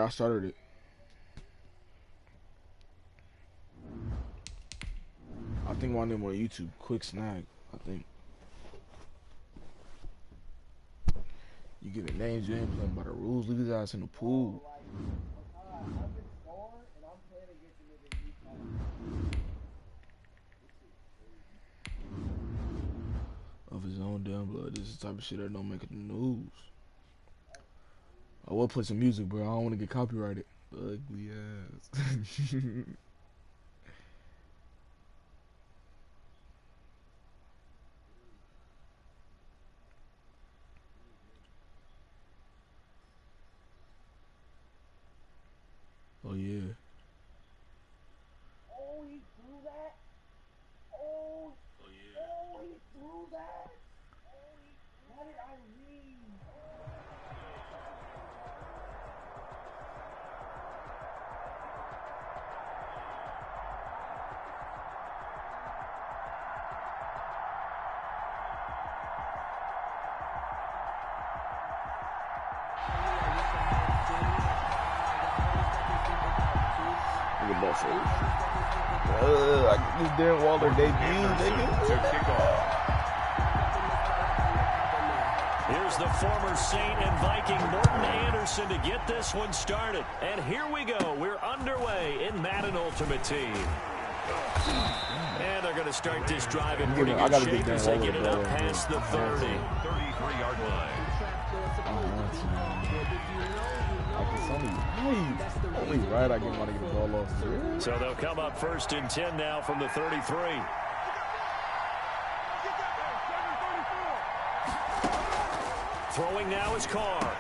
Alright, I started it. I think my name on YouTube, Quick Snag, I think. You giving names, you ain't playing by the rules, leave his ass in the pool. Of his own damn blood, this is the type of shit that don't make it the news. I will play some music, bro, I don't want to get copyrighted. Ugly ass. Oh yeah. Oh, he threw that. Oh yeah. Oh, he threw that. Oh, what did I read? Look at that face. I get this Darren Waller debut, nigga. Here's the former Saint and Viking Morton Anderson to get this one started. And here we go. We're underway in Madden Ultimate Team. And they're going to start this drive in pretty good shape as they get it up past the 30. 33-yard line. Only right I get want to get the ball off. So they'll come up 1st and 10 now from the 33. Throwing now is Carr.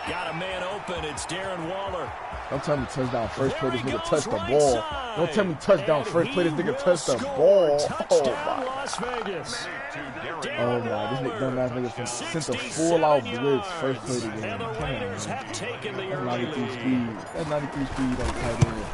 Got a man open. It's Darren Waller. Don't tell me touchdown first play. This nigga touched the ball. Don't tell me touchdown first play. This nigga touched the ball. Touchdown Las Vegas. Oh my, this nigga dumbass nigga sent a full out blitz first play of the game. And the Raiders have taken the early 93 lead. speed. That's 93 speed on tight end.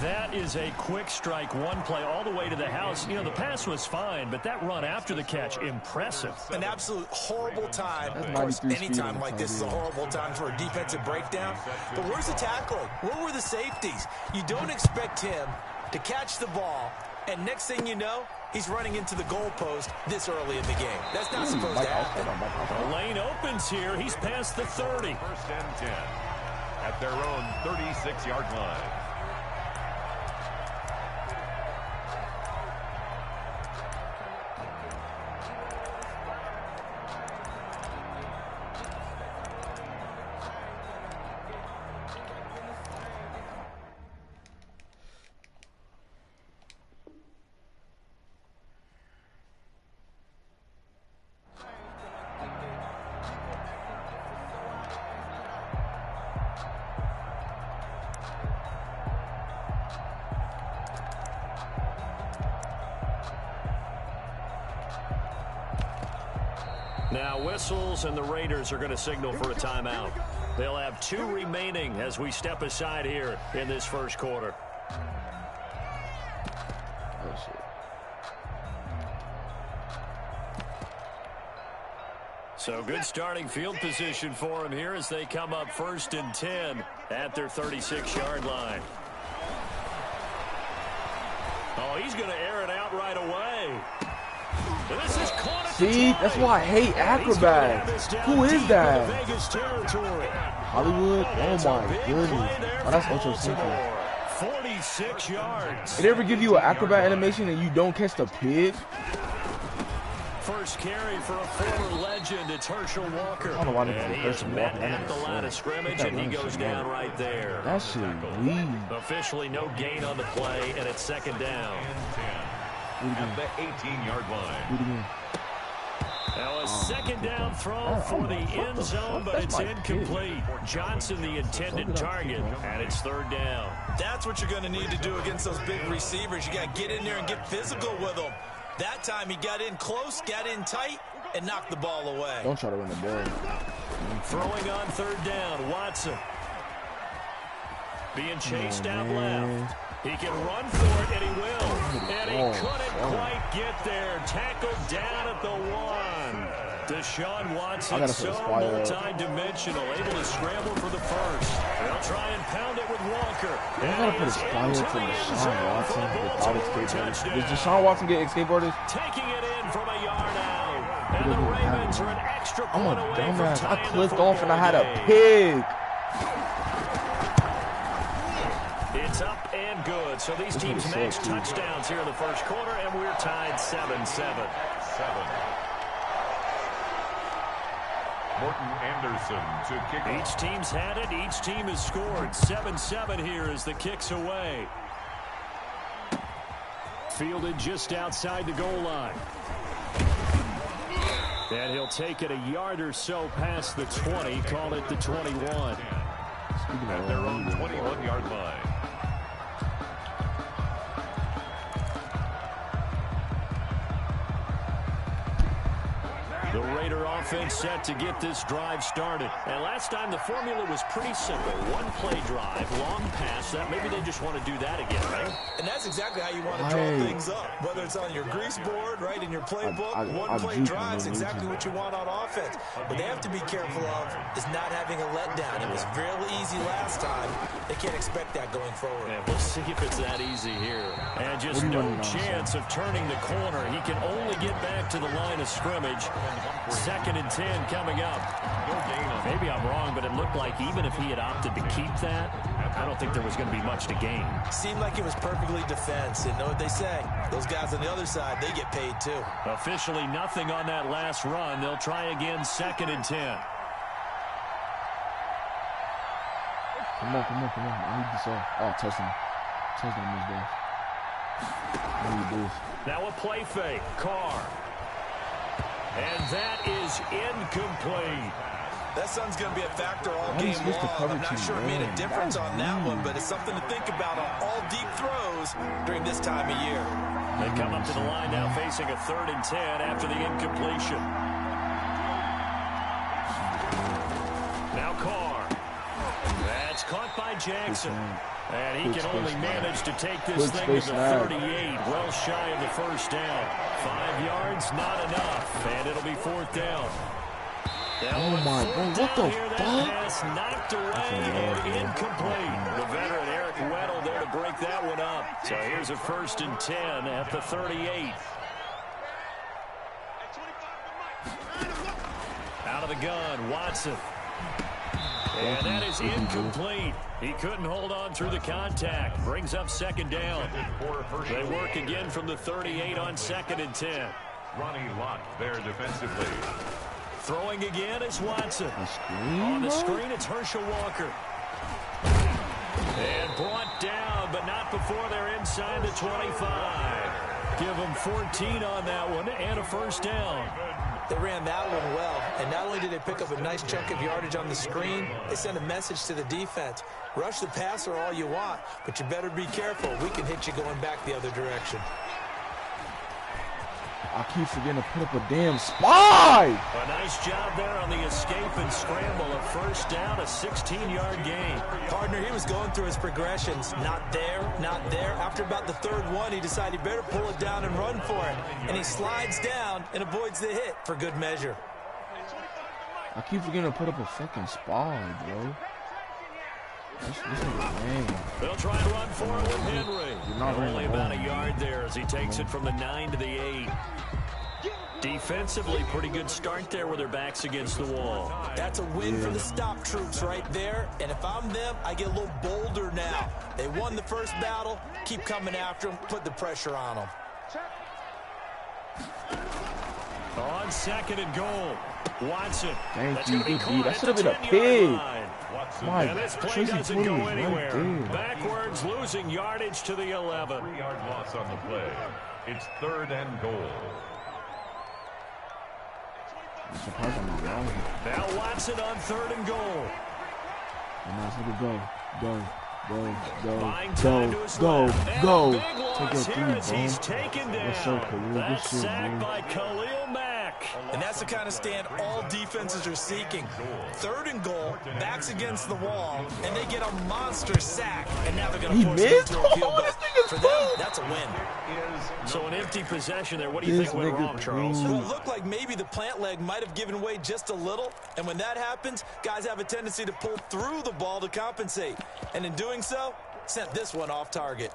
That is a quick strike, one play all the way to the house. You know, the pass was fine, but that run after the catch, impressive. An absolute horrible time. That's Of course, 93 any time speed like this is a horrible time for a defensive breakdown. But where's the tackling? Where were the safeties? You don't expect him to catch the ball, and next thing you know, he's running into the goalpost this early in the game. That's not supposed to happen. The lane opens here. He's past the 30. 1st and 10 at their own 36-yard line. Now whistles, and the Raiders are going to signal for a timeout. They'll have 2 remaining as we step aside here in this first quarter. So good starting field position for him here as they come up 1st and 10 at their 36-yard line. Oh, he's going to air it out right away. This is caught at See, that's why I hate acrobats. Who is that? Hollywood? Oh my goodness. Oh, that's Ultra Simple. 46 yards. Did they ever give you an acrobat animation and you don't catch the pig? First carry for a former legend. It's Herschel Walker. I don't know why they and he is met at the line of scrimmage, and he goes down right there. That shit weak. Officially no gain on the play, and it's 2nd down. At the 18-yard line. Do it again. Now a 2nd down throw for the end zone, but it's incomplete. Johnson the intended target, and it's 3rd down. That's what you're going to need to do against those big receivers. You got to get in there and get physical with them. That time he got in close, got in tight, and knocked the ball away. Don't try to run the ball. Throwing on 3rd down, Watson. Being chased out left. He can run for it, and he will. And he couldn't quite get there. Tackled down at the 1. Deshaun Watson, so multi-dimensional, able to scramble for the first. They'll try and pound it with Walker. I gotta put a spire to Deshaun Watson without escape. Does Deshaun Watson get escape orders? Taking it in from a yard out. And the Ravens are an extra point away from dumbass. I tying clicked the off and I had a game. pig. It's up and good. So these teams match touchdowns here in the first quarter, and we're tied 7-7. Morton Anderson to kick off. Each team's had it. Each team has scored. 7-7 here as the kick's away. Fielded just outside the goal line. And he'll take it a yard or so past the 20. Call it the 21. At their own 21-yard line. The Raider offense set to get this drive started. And last time the formula was pretty simple. One play drive, long pass. That maybe they just want to do that again, right? And that's exactly how you want to draw things up. Whether it's on your grease board, right, in your playbook, one play drive's exactly what you want on offense. What they have to be careful of is not having a letdown. It was fairly easy last time. They can't expect that going forward. And we'll see if it's that easy here. And just no chance of turning the corner. He can only get back to the line of scrimmage. 2nd and 10 coming up. Maybe I'm wrong, but it looked like even if he had opted to keep that, I don't think there was going to be much to gain. Seemed like it was perfectly defense. And know what they say? Those guys on the other side, they get paid too. Officially nothing on that last run. They'll try again 2nd and 10. Come on. I need this off. Oh, touchdown. Touchdown, Miss Dave. I need this. Now a play fake. Carr. And that is incomplete. That sun's going to be a factor all game long. I'm not sure it made a difference on that one, but it's something to think about on all deep throws during this time of year. They come up to the line now facing a 3rd and 10 after the incompletion. Now Carr. That's caught by Jackson. And he can only manage to take this thing to the 38, well shy of the first down. 5 yards, not enough, and it'll be 4th down. Oh my God, what the fuck? Pass knocked away and incomplete. The veteran Eric Weddle there to break that one up. So here's a 1st and 10 at the 38. Out of the gun, Watson. And that is incomplete. He couldn't hold on through the contact. Brings up 2nd down. They work again from the 38 on 2nd and 10. Ronnie Lott there defensively. Throwing again is Watson. On the screen, it's Herschel Walker. And brought down, but not before they're inside the 25. Give them 14 on that one and a 1st down. They ran that one well, and not only did they pick up a nice chunk of yardage on the screen, they sent a message to the defense. Rush the passer all you want, but you better be careful. We can hit you going back the other direction. I keep forgetting to put up a damn spy. A nice job there on the escape and scramble. A 1st down, a 16-yard gain. Partner, he was going through his progressions. Not there, not there. After about the 3rd one, he decided he better pull it down and run for it. And he slides down and avoids the hit for good measure. I keep forgetting to put up a fucking spy, bro. This They'll try and run for it with Henry. Only about a yard there as he takes it from the 9 to the 8. Defensively, pretty good start there with their backs against the wall. That's a win for the stop troops right there. And if I'm them, I get a little bolder now. They won the first battle. Keep coming after them. Put the pressure on them. On 2nd and goal, Watson. Thank you, good D. That should have been a pig. And this play doesn't go anywhere. Backwards, losing yardage to the 11. 3-yard loss on the play. It's 3rd and goal. Now Watson on 3rd and goal. Go. Take your 3, he's taken down. That's sacked by Khalil Mack. back. And that's the kind of stand all defenses are seeking. 3rd and goal, backs against the wall, and they get a monster sack. And now they're going to force it into a field goal. For them, that's a win. So an empty possession there. What do you think went wrong, Charles? Well, it looked like maybe the plant leg might have given way just a little. And when that happens, guys have a tendency to pull through the ball to compensate. And in doing so, sent this one off target.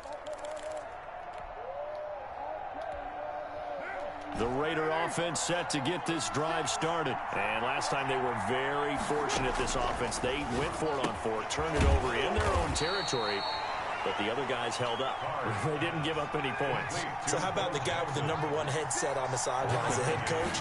The Raider offense set to get this drive started. And last time they were very fortunate, this offense. They went for it on 4, turned it over in their own territory, but the other guys held up. They didn't give up any points. So how about the guy with the #1 headset on the sidelines, the head coach?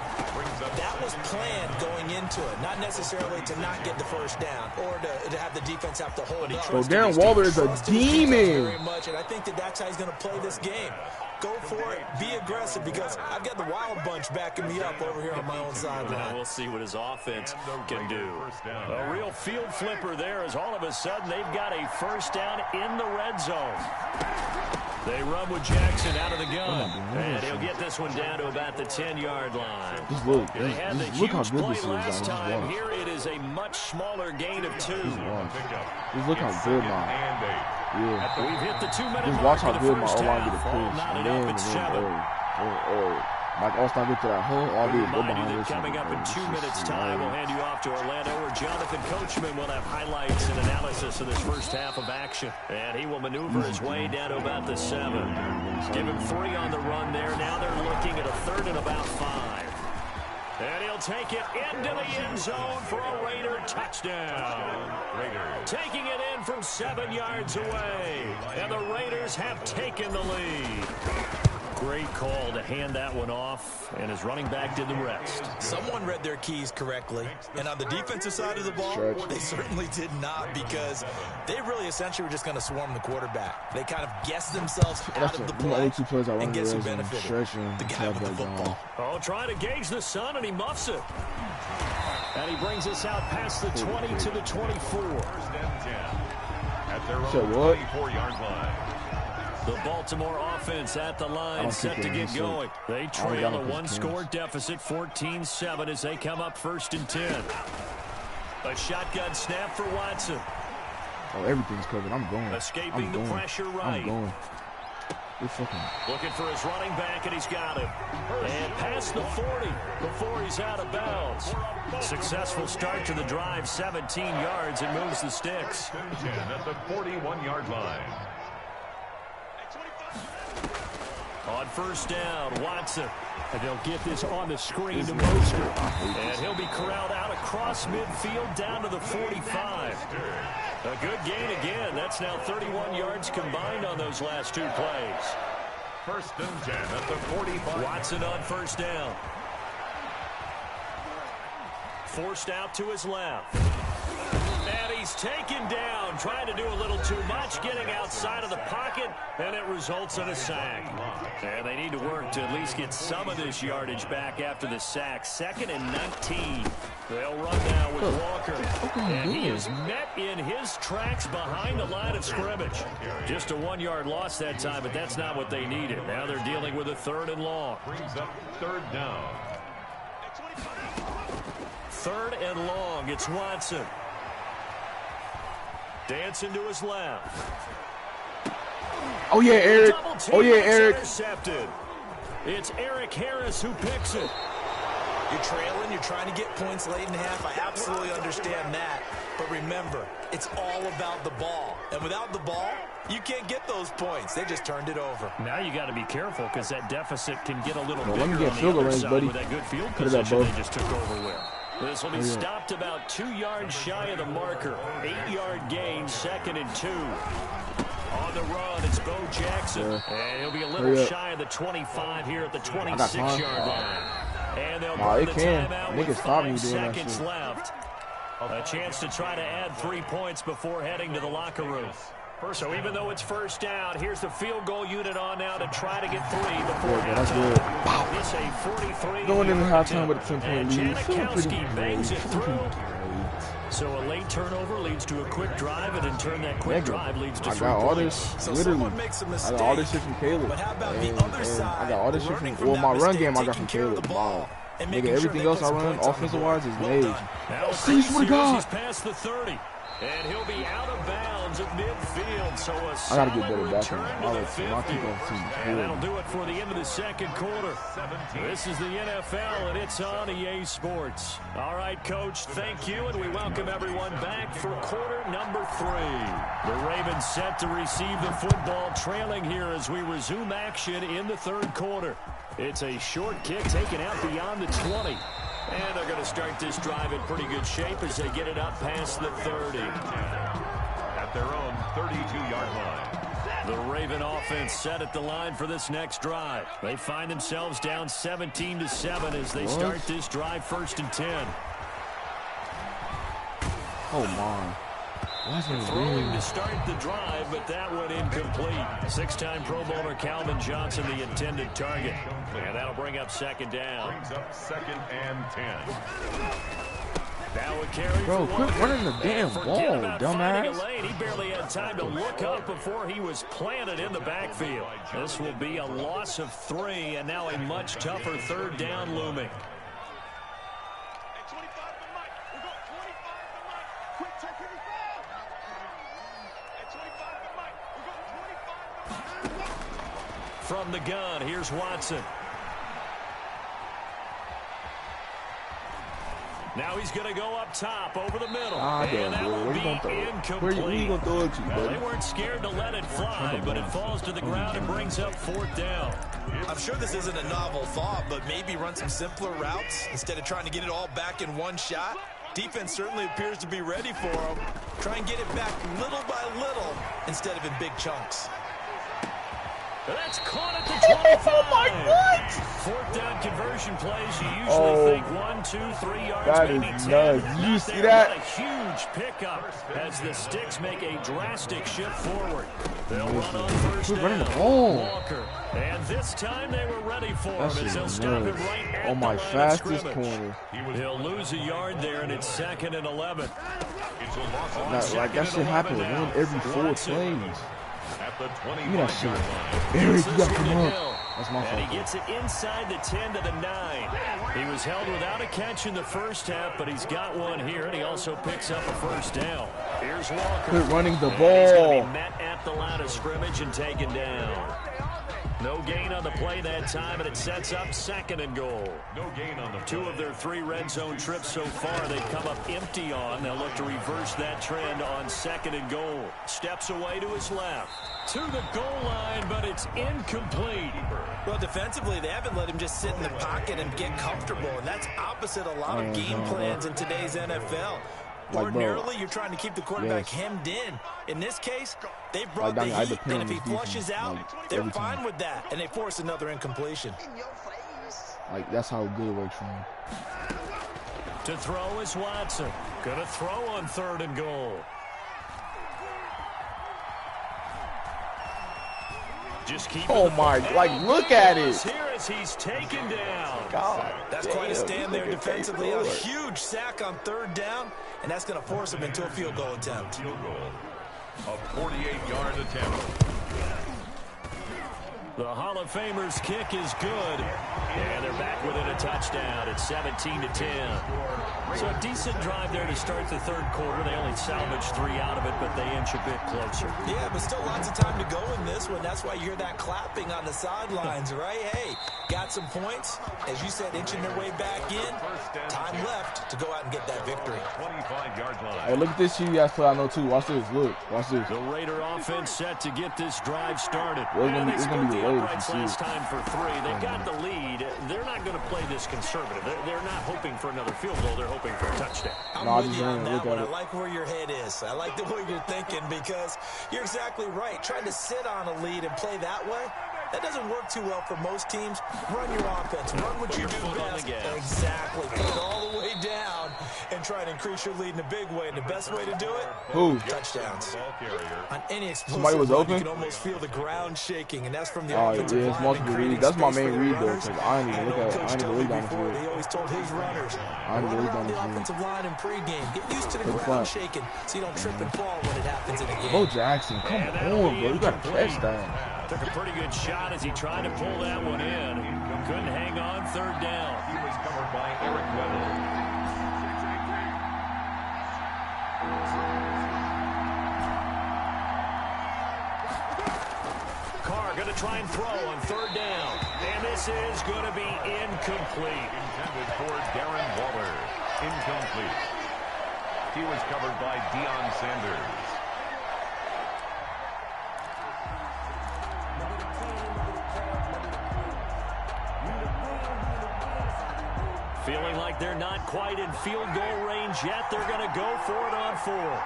That was planned going into it, not necessarily to not get the first down or to have the defense have to hold up. Oh, Darren Waller is a demon. Very much, and I think that's how he's going to play this game. Go for it, be aggressive, because I've got the wild bunch backing me up over here on my own sideline. We'll see what his offense can do. A real field flipper there, as all of a sudden they've got a first down in the red zone. They run with Jackson out of the gun, and he'll get this one down to about the 10-yard line. They had the huge play last time. Here it is a much smaller gain of 2. Just look how good now. Yeah. We've hit the 2-minute just watch how good my O-line get a push. And then Mike Austin get to that hole, all these go behind this. Coming up in 2 minutes' time, we'll hand you off to Orlando, where Jonathan Coachman will have highlights and analysis of this first half of action. And he will maneuver his way down to about the 7. Give him 3 on the run there. Now they're looking at a 3rd and about 5. And he'll take it into the end zone for a Raider touchdown. Taking it in from 7 yards away. And the Raiders have taken the lead. Great call to hand that one off, and his running back did the rest. Someone read their keys correctly, and on the defensive side of the ball, they certainly did not, because they really essentially were just going to swarm the quarterback. They kind of guessed themselves out of the play, and guess who benefited? The guy with the football. Oh, trying to gauge the sun, and he muffs it. And he brings us out past the 20 to the 24. At their own 24-yard line. The Baltimore offense at the line, set to get going. They trail a 1-score deficit, 14-7, as they come up 1st and 10. A shotgun snap for Watson. Oh, everything's covered. I'm going. Escaping the pressure right. I'm going. Looking for his running back, and he's got him. And past the 40 before he's out of bounds. Successful start to the drive, 17 yards, and moves the sticks. At the 41-yard line. On 1st down, Watson. And they'll get this on the screen to Mostert. And he'll be corralled out across midfield down to the 45. A good gain again. That's now 31 yards combined on those last 2 plays. 1st and 10 at the 45. Watson on 1st down. Forced out to his left. And he's taken down, trying to do a little too much, getting outside of the pocket, and it results in a sack. And they need to work to at least get some of this yardage back after the sack. 2nd and 19. They'll run now with Walker. And he is met in his tracks behind the line of scrimmage. Just a 1-yard loss that time, but that's not what they needed. Now they're dealing with a 3rd and long. Brings up 3rd down. 3rd and long. It's Watson. Dancing to his left. Oh, yeah, Eric. Oh, yeah, Eric. Intercepted. It's Eric Harris who picks it. You're trailing. You're trying to get points late in half. I absolutely understand that. But remember, it's all about the ball. And without the ball, you can't get those points. They just turned it over. Now you got to be careful, because that deficit can get a little bigger let me get on the field other range, side buddy. with that good field position they just took over with. This will be stopped about 2 yards shy of the marker. 8-yard gain, 2nd and 2. On the run, it's Bo Jackson. And he'll be a little shy of the 25 here at the 26-yard line. And they'll burn the timeout with 5 seconds left. A chance to try to add 3 points before heading to the locker room. So even though it's 1st down, here's the field goal unit on now to try to get 3 before halftime. It's a 43. Going into halftime with a 10-point lead. Janikowski bangs it through. So a late turnover leads to a quick drive, and in turn that quick drive leads to 3 points. So literally, someone makes a mistake, I got all this shit from Caleb. But how about the other side? I got all this shit Learning from, well, my that run mistake, game I got taking from care of Caleb. the ball. and Nigga, making sure everything they else put I some run points on the offensive board. wise is Well mage. done. Now See, swear to God. he's past the 30. And he'll be out of bounds at midfield. So a I gotta get solid better back return end. to the My 50. kickoff team is And that'll good. do it for the end of the second quarter. This is the NFL, and it's on EA Sports. All right, Coach, thank you, and we welcome everyone back for quarter number 3. The Ravens set to receive the football, trailing here as we resume action in the third quarter. It's a short kick taken out beyond the 20. And they're going to start this drive in pretty good shape as they get it up past the 30. At their own 32-yard line. The Raven offense set at the line for this next drive. They find themselves down 17-7 as they start this drive 1st and 10. Oh my. Throwing to start the drive, but that one incomplete. 6-time Pro Bowler Calvin Johnson, the intended target. And that'll bring up 2nd down. Brings up 2nd and 10. Now a carry. Bro, for quit one. running the damn Forget ball, about finding dumbass. a lane. He barely had time to look up before he was planted in the backfield. This will be a loss of 3, and now a much tougher 3rd down looming. From the gun, here's Watson. Now he's going to go up top over the middle. And that will be incomplete. Where you going to throw it to, buddy? They weren't scared to let it fly, but it falls to the ground and brings up 4th down. I'm sure this isn't a novel thought, but maybe run some simpler routes instead of trying to get it all back in one shot. Defense certainly appears to be ready for him. Try and get it back little by little instead of in big chunks. That's caught at the 25. Oh my God! 4th down conversion plays. You usually think 1, 2, 3 yards, that maybe is 10. nuts. You Not see there, that? but a huge pickup as the Sticks make a drastic shift forward. They'll run on 1st Quit down. running the ball. Walker. And this time they were ready for him That as they'll shit stop him nuts. right at On the my line of fastest scrimmage. corner. He'll lose a yard there, and it's 2nd and 11. It's a loss of Like that 2nd and shit happens 11 one now. every 4 Watson. plays. at the Look at that 25-yard shit. line. Eric, you got to come up. That's my And he fault. gets it inside the 10 to the 9. He was held without a catch in the first half, but he's got one here, and he also picks up a 1st down. Here's Walker. Quit running the And he's going to ball. be met at the line of scrimmage and taken down. No gain on the play that time, and it sets up 2nd and goal. No gain on the 2 of their 3 red zone trips so far they've come up empty on. They'll look to reverse that trend on 2nd and goal. Steps away to his left. To the goal line, but it's incomplete. Well, defensively, they haven't let him just sit in the pocket and get comfortable, and that's opposite a lot of game plans in today's NFL. Ordinarily, you're trying to keep the quarterback hemmed in. In this case, they brought the heat, and if he flushes out, they're fine with that, and they force another incompletion. Like, that's how good it works for him. To throw is Watson. Gonna throw on 3rd and goal. Just keep look at it. Here as he's taken down. God, That's quite a stand there defensively. A huge sack on 3rd down, and that's going to force him into a field goal attempt. field goal. A 48-yard attempt. The Hall of Famer's kick is good. And they're back within a touchdown. It's 17-10. So a decent drive there to start the 3rd quarter. They only salvaged 3 out of it, but they inch a bit closer. Yeah, but still lots of time to go in this one. That's why you hear that clapping on the sidelines, right? Hey, got some points. As you said, inching their way back in. Time left to go out and get that victory. 25-yard line. Hey, look at this shit you guys play I know too. Watch this. Look. Watch this. The Raider offense set to get this drive started. Well, it's gonna be the Raiders, uprights you see last it. time for 3. They've got the lead. They're not going to play this conservative. They're not hoping for another field goal. They're hoping for a touchdown. I'm with you on that one. I like where your head is. I like the way you're thinking because you're exactly right. Trying to sit on a lead and play that way, that doesn't work too well for most teams. Run your offense. Run what you do best. Exactly. Put it all the way down and try and increase your lead in a big way. And the best way to do it? Who? Touchdowns. On any explosive Somebody was run, open? you can almost feel the ground shaking, and that's from the Oh, offensive yeah, it's line multiple and creating reads. That's my space main for read, the though, runners. 'cause I ain't even And look at it. Coach I ain't even told me look down the before, field. he always told his runners, I ain't run even look down around the the field. offensive line in pregame. Get used to the Good ground front. shaking so you don't trip and fall when it happens in a game. Bo Jackson, come on, bro. You got to catch that. Took a pretty good shot as he tried to pull that one in. Couldn't hang on 3rd down. He was covered try and throw on third down. And this is going to be incomplete. Intended for Darren Waller. Incomplete. He was covered by Deion Sanders. Feeling like they're not quite in field goal range yet. They're going to go for it on fourth.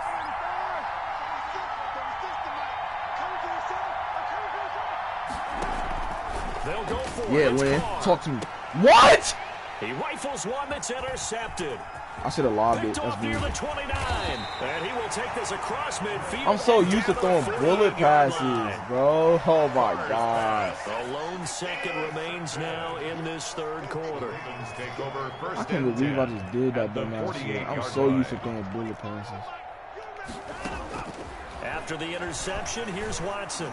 They'll go for it. Yeah, Lynn. Talk to me. What? He rifles one that's intercepted. I should have lobbed it. Picked That's off near weird. the 29. And he will take this across midfield. I'm so used to throwing bullet passes, line. bro. Oh, my God. A lone second remains now in this third quarter. Take over first I can't and believe 10 I just did that at the dumbass shit. I'm 48-yard so line. used to throwing bullet passes. After the interception, here's Watson.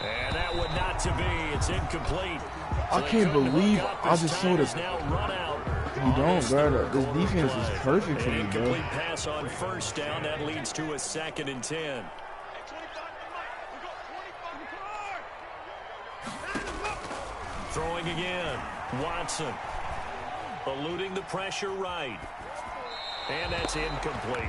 And that would not to be. It's incomplete. I can't believe I just saw this. Now run out. You don't, bro. This defense is perfect for me, bro. Incomplete pass on first down. That leads to a 2nd and 10. Throwing again. Watson. Eluding the pressure right. And that's incomplete.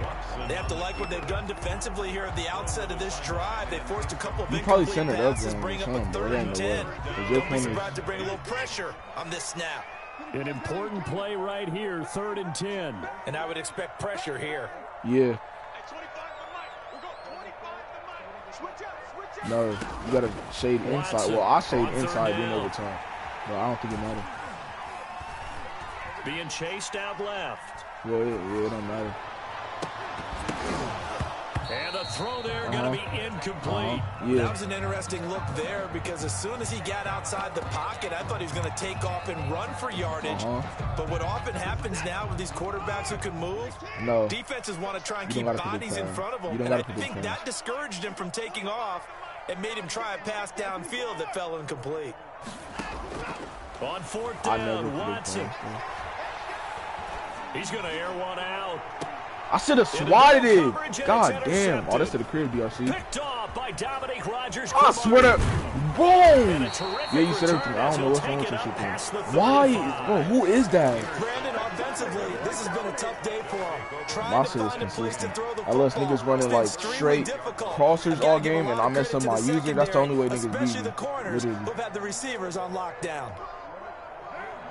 They have to like what they've done defensively here at the outset of this drive. They forced a couple of You probably incomplete sent it up passes, there, bring up a son, but 3rd it ain't and no way. 10. 'Cause your Don't be corners- surprised to bring a little pressure on this snap. An important play right here, 3rd and 10. And I would expect pressure here. Yeah. No, you gotta shade inside. Well, I shade inside in overtime, but I don't think it matters. Being chased out left. Well, it don't matter. And the throw there going to be incomplete. That Yeah. was an interesting look there because as soon as he got outside the pocket, I thought he was going to take off and run for yardage. But what often happens now with these quarterbacks who can move, No. defenses want to try and You keep don't gotta bodies in predict front of that. them. You don't And I gotta predict think that. that discouraged him from taking off and made him try a pass downfield that fell incomplete. On 4th I never down, predict Watson. that. He's going to air one out. I should have swatted it. God damn. Oh, that's to the crib, DRC. Picked off by Dominique Rodgers. I swear to... Boom! And a terrific Yeah, you said return everything. I as don't know he'll what's take wrong with it your up shit, past the man. Why? 35. Bro, who is that? Brandon, offensively, this has been a tough day for him. Trying My to shit is find a place to consistent. throw the I let football. niggas running It's like extremely straight difficult. crossers I gotta all give a game, lot and of I mess credit up to my the user. That's the only way niggas especially beat me. the corners Literally. who've had the receivers on lockdown.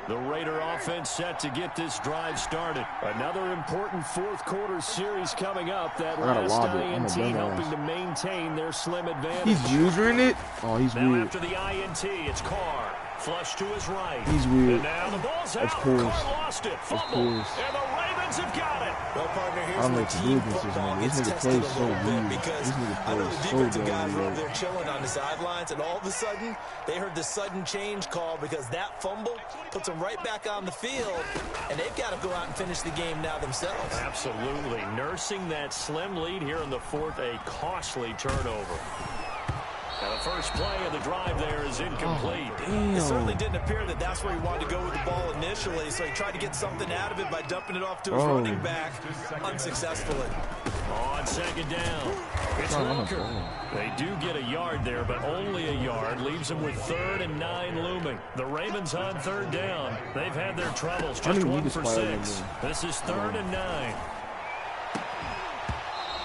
The Raider offense set to get this drive started. Another important fourth quarter series coming up. That I gotta last lob it. I'm a INT dumbass. helping to maintain their slim advantage. He's using it? Oh, he's Now weird. after the INT, it's Carr. Flush to his right. He's weird. And now the ball's out. Of course. Carr lost it. Fumble. course. And the Ravens have got it. Well, partner, I here's don't know where what to do team against this football nigga. gets This nigga tested a plays so little bit weird. because This nigga I know the plays so defensive damn guys were over weird. there chilling on the sidelines, and all of a sudden, they heard the sudden change call because that fumble puts them right back on the field, and they've got to go out and finish the game now themselves. Absolutely. Nursing that slim lead here in the fourth, a costly turnover. Now the first play of the drive there is incomplete. It certainly didn't appear that that's where he wanted to go with the ball initially, so he tried to get something out of it by dumping it off to his running back unsuccessfully. On second down, it's Walker. They do get a yard there, but only a yard. Leaves them with 3rd and 9 looming. The Ravens on 3rd down. They've had their troubles, I don't just even 1 need for this play 6. anymore. This is 3rd and 9.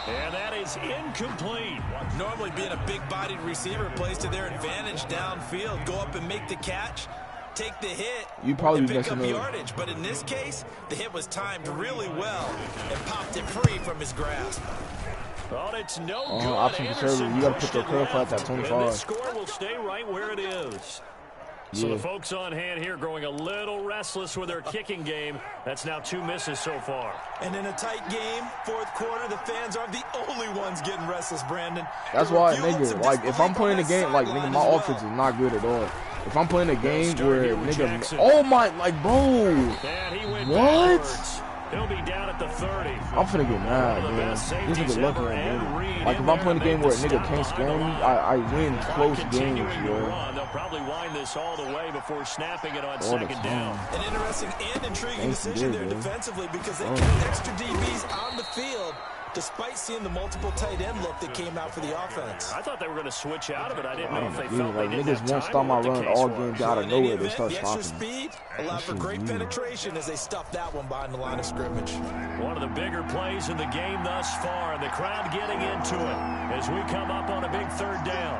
And that is incomplete. Normally being a big-bodied receiver plays to their advantage downfield. Go up and make the catch, take the hit, You probably and be pick up messing up. yardage. But in this case, the hit was timed really well and popped it free from his grasp. Well, it's no good. Option conservative. You gotta put your curl flat at 25. And this score will stay right where it is. So Yeah. the folks on hand here growing a little restless with their kicking game. That's now 2 misses so far. And in a tight game, fourth quarter, the fans aren't the only ones getting restless, Brandon. That's why, nigga, like, if I'm playing a game, like, nigga, my offense is not good at all. If I'm playing a game where, nigga, oh my, like, bro, And he went what? backwards. He'll be down at the 30. I'm finna get mad, One of the man. best This safeties nigga lucky ever, on and me. Reed Like, in if I'm there playing a to game make where a the nigga stop can't behind score the me, line. I win close Continuing games, to yo. run. They'll probably wind this all the way before snapping it on All the second down. time. An interesting and intriguing Thanks, decision you there did, bro. defensively because they kept extra DBs on the field despite seeing the multiple tight end look that came out for the offense. I thought they were going to switch out of it. I didn't know if they felt like, they didn't have niggas won't time stop my or what the run case all was. games out of In any nowhere. They event, start the extra stopping. speed allowed for great penetration as they stuffed that one behind the line of scrimmage. One of the bigger plays in the game thus far, and the crowd getting into it as we come up on a big third down.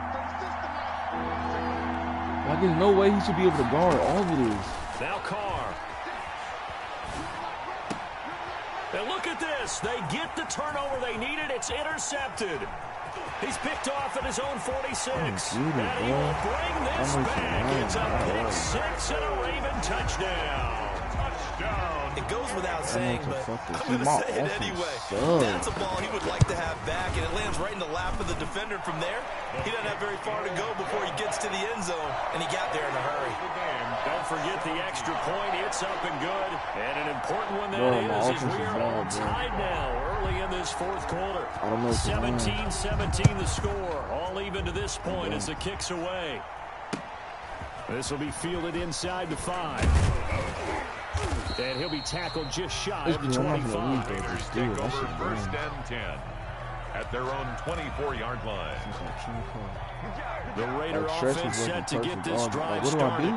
Like, there's no way he should be able to guard all of these. Now Carr. And look at this. They get the turnover they needed. It's intercepted. He's picked off at his own 46. And he will bring this back. It's a pick six and a Raven touchdown. Touchdown. It goes without saying, but I'm going to say it anyway. That's a ball he would like to have back, and it lands right in the lap of the defender from there. He doesn't have very far to go before he gets to the end zone, and he got there in a hurry. Don't forget the extra point. It's up and good. And an important one that is we are all tied now early in this fourth quarter. 17-17 the score. All even to this point as the kick's away. This will be fielded inside the 5. And he'll be tackled just shy of the 25. Raiders take over first and 10 at their own 24-yard line. The Raider offense set to get this drive started.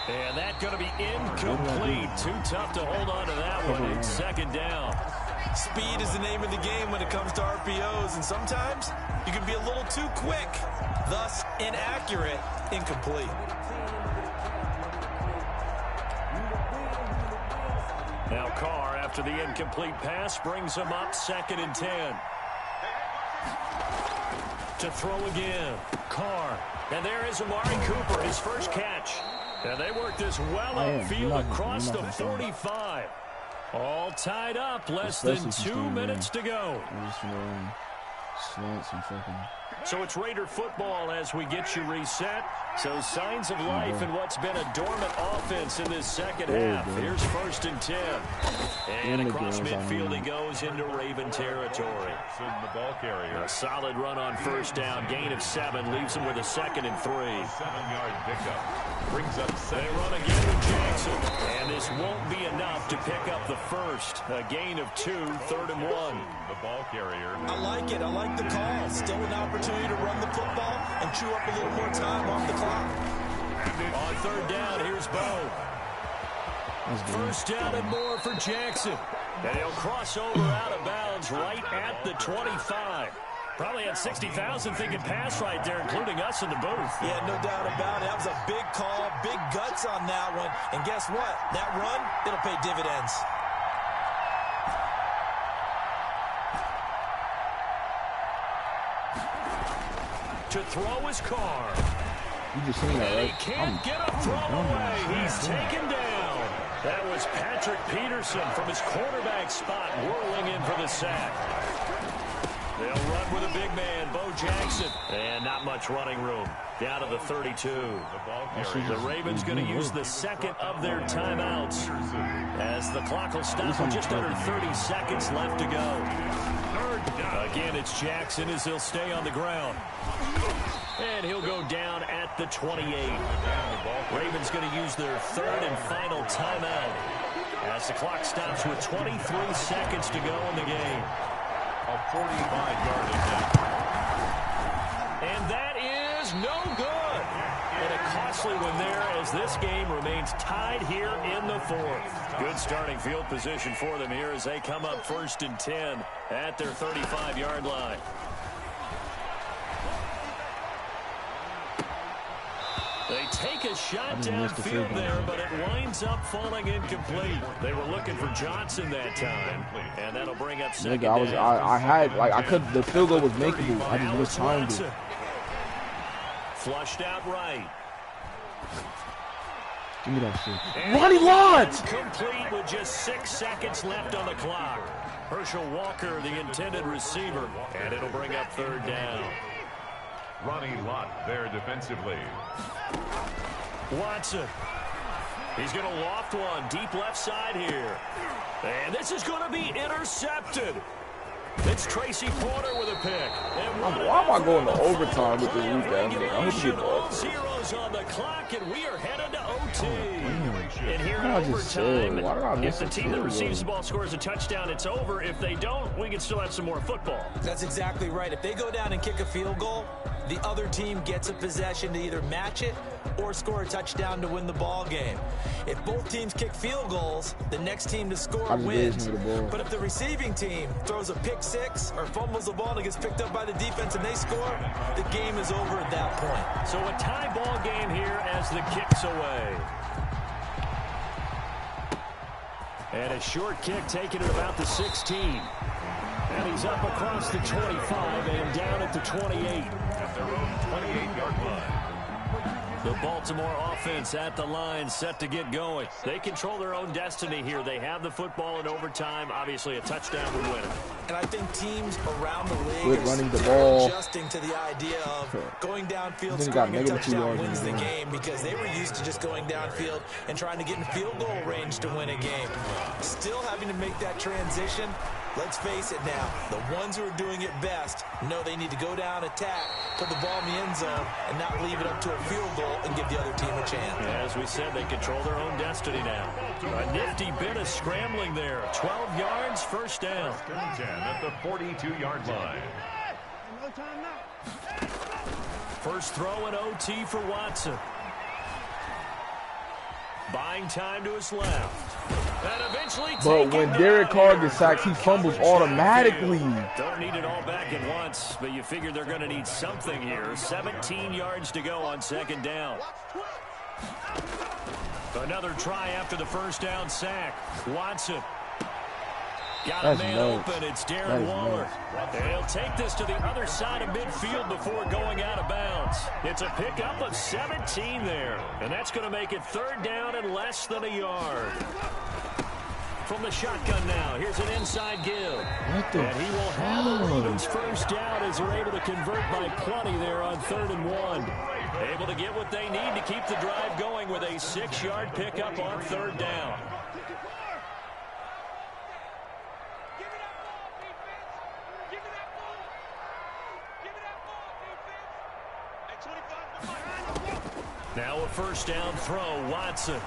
And that's going to be incomplete. Too tough to hold on to that one. It's second down. Speed is the name of the game when it comes to RPOs, and sometimes you can be a little too quick, thus inaccurate, incomplete. Now Carr, after the incomplete pass, brings him up 2nd and 10. To throw again, Carr. And there is Amari Cooper, his first catch. And they work this well upfield across the 45. All tied up, less than 2 minutes to go. So it's Raider football as we get you reset. So signs of life in what's been a dormant offense in this second half. Here's 1st and 10. And across midfield he goes into Raven territory. The ball carrier. A solid run on first down. Gain of 7 leaves him with a 2nd and 3. 7-yard pickup. Brings up 7. They run again with Jackson. And this won't be enough to pick up the first. A gain of 2, 3rd and 1. The ball carrier. I like it. I like the call. Still an opportunity to run the football and chew up a little more time off the clock. On 3rd down, here's Bo. First down and more for Jackson. And he'll cross over out of bounds right at the 25. Probably had 60,000 thinking pass right there, including us in the booth. Yeah, no doubt about it. That was a big call, big guts on that one. And guess what? That run, it'll pay dividends. To throw his Carr. You just seen that, right? He can't get a throw away. He's taken down. That was Patrick Peterson from his quarterback spot, whirling in for the sack. They'll run with a big man, Bo Jackson. And not much running room. Down to the 32. The Ravens going to use the 2nd of their timeouts as the clock will stop with just under 30 seconds left to go. Again, it's Jackson as he'll stay on the ground. And he'll go down at the 28. Ravens going to use their 3rd and final timeout as the clock stops with 23 seconds to go in the game. A 45-yard attempt. And that is no good. And a costly one there as this game remains tied here in the 4th. Good starting field position for them here as they come up 1st and 10 at their 35-yard line. They take a shot downfield there, but it winds up falling incomplete. They were looking for Johnson that time, and that'll bring up 2nd down. The field goal was makeable. I just mistimed it. Flushed out right. Give me that shit. Ronnie Lott! Complete with just 6 seconds left on the clock. Herschel Walker, the intended receiver, and it'll bring up 3rd down. Ronnie Lott there defensively. Watson. He's going to loft one deep left side here. And this is going to be intercepted. It's Tracy Porter with a pick. Why am I going to overtime with this weekend? I hope you get All zeros on the clock, and we are headed to OT. And here in Why did I just say? overtime, Why did I if the miss team that it? receives the ball scores a touchdown, it's over. If they don't, we can still have some more football. That's exactly right. If they go down and kick a field goal, the other team gets a possession to either match it or score a touchdown to win the ball game. If both teams kick field goals, the next team to score wins. But if the receiving team throws a pick six or fumbles the ball and it gets picked up by the defense and they score, the game is over at that point. So a tie ball game here as the kick's away. And a short kick taken at about the 16. And he's up across the 25 and down at the 28. At their own 28-yard line. The Baltimore offense at the line, set to get going. They control their own destiny here. They have the football in overtime. Obviously, a touchdown would win it. And I think teams around the league are running the ball, adjusting to the idea of going downfield, then scoring a -2 touchdown yards wins the in the game, because they were used to just going downfield and trying to get in field goal range to win a game. Still having to make that transition. Let's face it now, the ones who are doing it best know they need to go down, attack, put the ball in the end zone, and not leave it up to a field goal and give the other team a chance. Yeah, as we said, they control their own destiny now. A nifty bit of scrambling there. 12 yards, first down. 10 at the 42-yard line. First throw in OT for Watson. Buying time to his left. And eventually But when Derek Carr gets sacked, he fumbles automatically. Don't need it all back at once, but you figure they're going to need something here. 17 yards to go on second down. Another try after the first down sack. Watson. Got a man open. It's Darren Waller. And he'll take this to the other side of midfield before going out of bounds. It's a pickup of 17 there. And that's going to make it third down and less than a yard. From the shotgun now, here's an inside give. And he will have the Ravens first down as they're able to convert by plenty there on 3rd and 1. Able to get what they need to keep the drive going with a 6-yard pickup on 3rd down. Now a first down throw, Watson.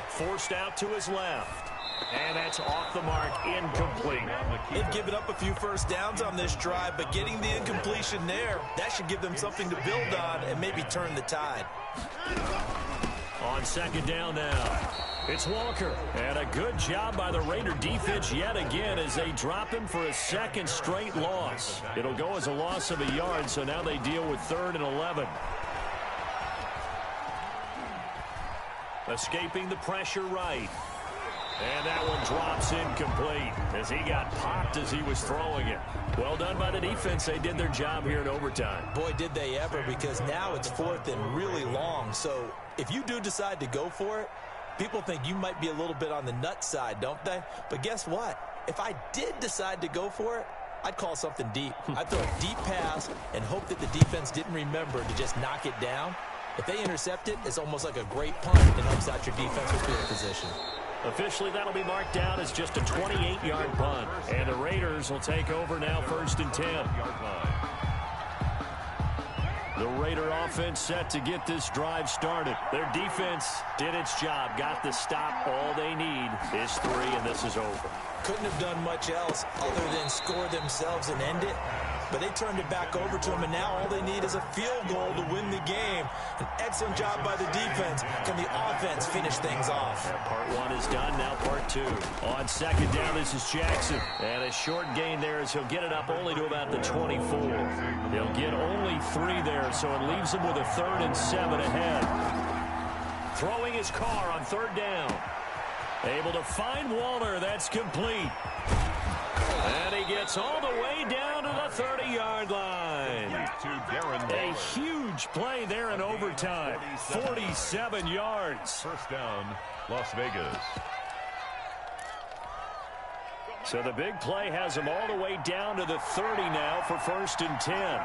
Forced out to his left. And that's off the mark, incomplete. They've given up a few first downs on this drive, but getting the incompletion there, that should give them something to build on and maybe turn the tide. On second down now, it's Walker. And a good job by the Raider defense yet again as they drop him for a second straight loss. It'll go as a loss of a yard, so now they deal with 3rd and 11. Escaping the pressure right. And that one drops incomplete as he got popped as he was throwing it. Well done by the defense. They did their job here in overtime. Boy, did they ever, because now it's 4th and really long. So if you do decide to go for it, people think you might be a little bit on the nut side, don't they? But guess what? If I did decide to go for it, I'd call something deep. I'd throw a deep pass and hope that the defense didn't remember to just knock it down. If they intercept it, it's almost like a great punt and helps out your defensive field position. Officially, that'll be marked down as just a 28-yard punt. And the Raiders will take over now 1st and 10. The Raider offense set to get this drive started. Their defense did its job, got the stop. All they need is 3, and this is over. Couldn't have done much else other than score themselves and end it. But they turned it back over to him, and now all they need is a field goal to win the game. An excellent job by the defense. Can the offense finish things off? Yeah, part 1 is done, now part 2. On second down, this is Jackson. And a short gain there as he'll get it up only to about the 24. He'll get only 3 there, so it leaves him with a 3rd and 7 ahead. Throwing his car on 3rd down. Able to find Waller. That's complete. And he gets all the way down to the 30-yard line. A huge play there in overtime. 47 yards. First down, Las Vegas. So the big play has him all the way down to the 30 now for 1st and 10.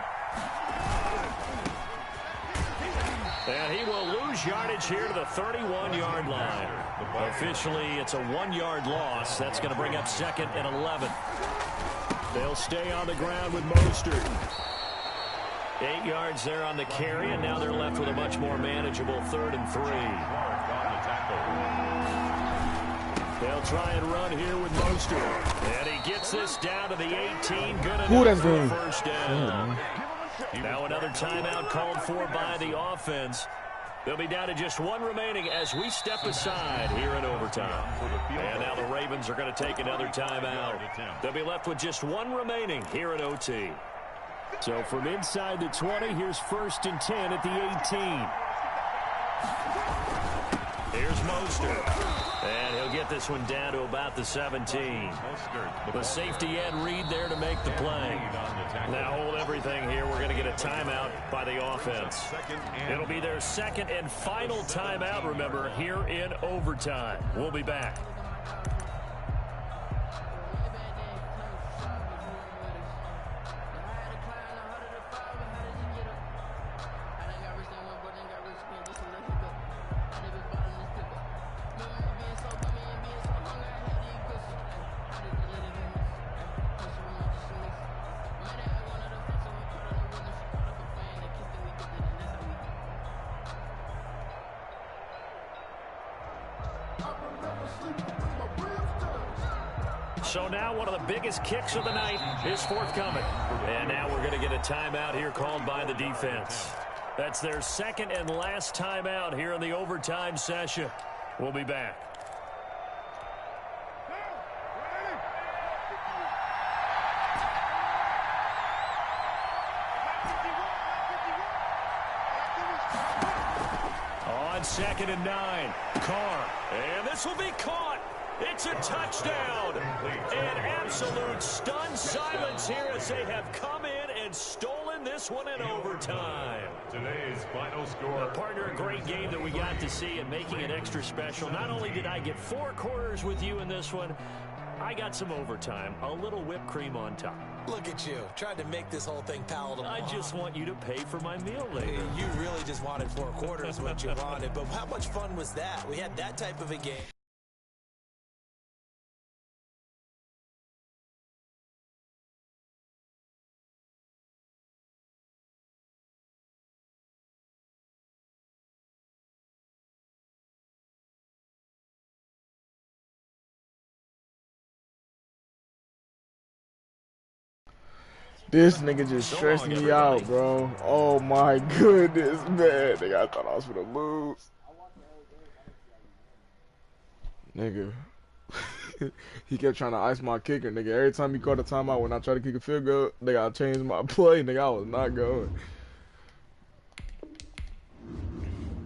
And he will lose yardage here to the 31-yard line. Officially, it's a 1-yard loss. That's going to bring up 2nd and 11. They'll stay on the ground with Mostert. 8 yards there on the carry, and now they're left with a much more manageable 3rd and 3. They'll try and run here with Mostert. And he gets this down to the 18. Good enough for a first down. Now another timeout called for by the offense. They'll be down to just 1 remaining as we step aside here in overtime. And now the Ravens are going to take another timeout. They'll be left with just 1 remaining here in OT. So from inside the 20, here's 1st and 10 at the 18. Here's Mostert. And he'll get this one down to about the 17. The safety Ed Reed there to make the play. Now hold everything here. We're going to get a timeout by the offense. It'll be their 2nd and final timeout, remember, here in overtime. We'll be back. So now one of the biggest kicks of the night is forthcoming. And now we're going to get a timeout here called by the defense. That's their 2nd and last timeout here in the overtime session. We'll be back. On 2nd and 9, Carr. And this will be caught. It's a touchdown. And absolute stunned silence here as they have come in and stolen this one in overtime. Today's final score. A partner, a great game that we got to see and making it extra special. Not only did I get 4 quarters with you in this one, I got some overtime, a little whipped cream on top. Look at you, tried to make this whole thing palatable. I just want you to pay for my meal later. You really just wanted 4 quarters what you wanted, but how much fun was that? We had that type of a game. This nigga just stressed me out, bro. Oh my goodness, man. Nigga, I thought I was gonna lose. Nigga. He kept trying to ice my kicker, nigga. Every time he caught a timeout when I tried to kick a field goal, nigga, I changed my play, nigga. I was not going.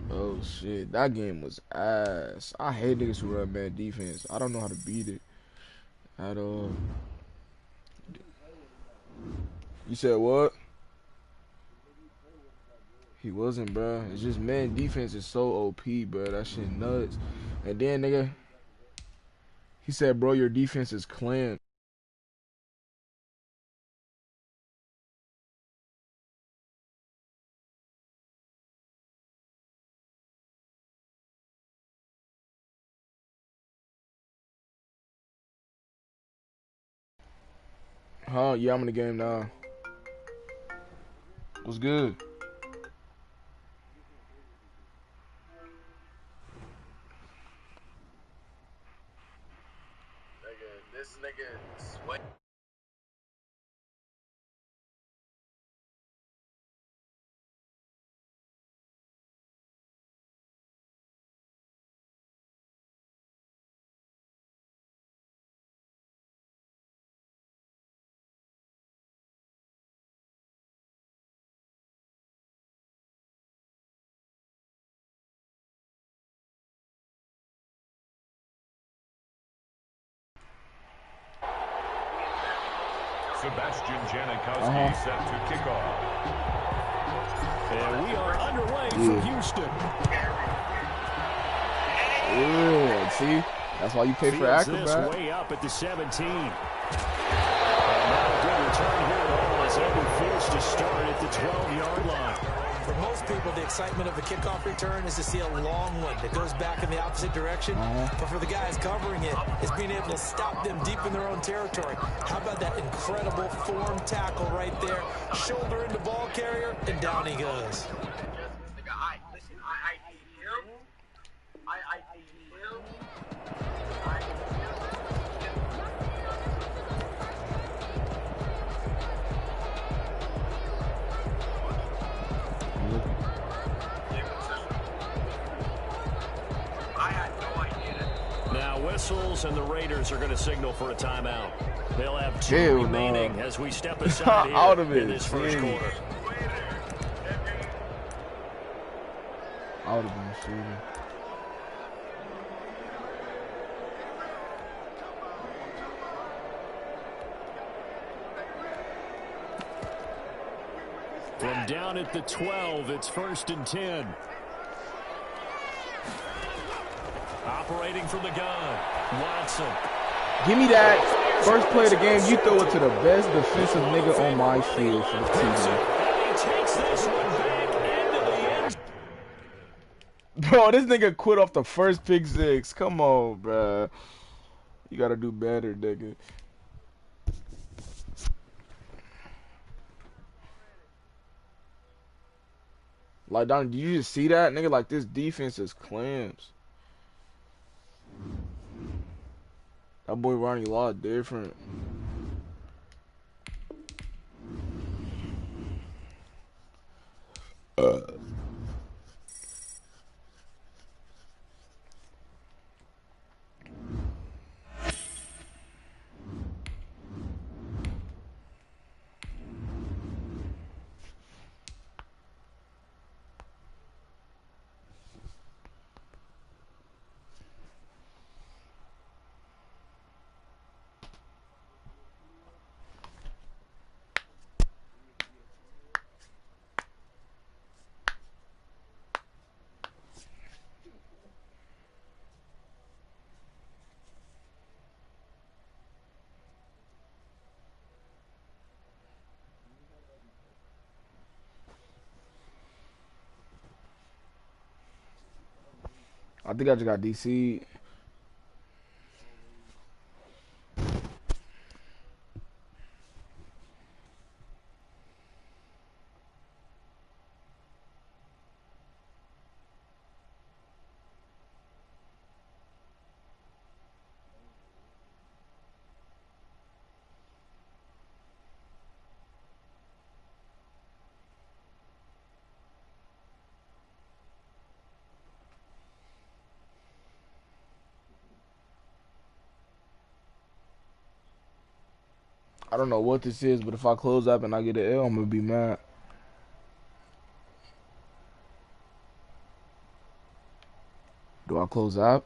Oh shit, that game was ass. I hate niggas who run bad defense. I don't know how to beat it at all. You said what? He wasn't, bro. It's just, man, defense is so OP, bro. That shit nuts. And then, nigga, he said, bro, your defense is clamped. Huh? Yeah, I'm in the game now. What's good? This nigga sweat. Sebastian Janikowski set to kick off. And we are underway from Houston. Yeah, see? That's why you pay for Acrobat. Way up at the 17. And not a good return here at all as they were forced to start at the 12-yard line. For most people the excitement of a kickoff return is to see a long one that goes back in the opposite direction. But for the guys covering it, it's being able to stop them deep in their own territory. How about that incredible form tackle right there? Shoulder into ball carrier, and down he goes. Now whistles, and the Raiders are going to signal for a timeout. They'll have 2 remaining as we step aside here out of it. in this first quarter. I would have been shooting. From down at the 12, it's 1st and 10. Operating from the gun, Watson. Give me that. First play of the game, you throw it to the best defensive nigga on my field for the team. He takes this one back into the end. Bro, this nigga quit off the first pick 6. Come on, bro. You gotta do better, nigga. Like, Donnie, did you just see that, nigga? Like, this defense is clams. That boy Ronnie Law different. I think I just got DC. I don't know what this is, but if I close up and I get an L, I'm gonna be mad. Do I close up?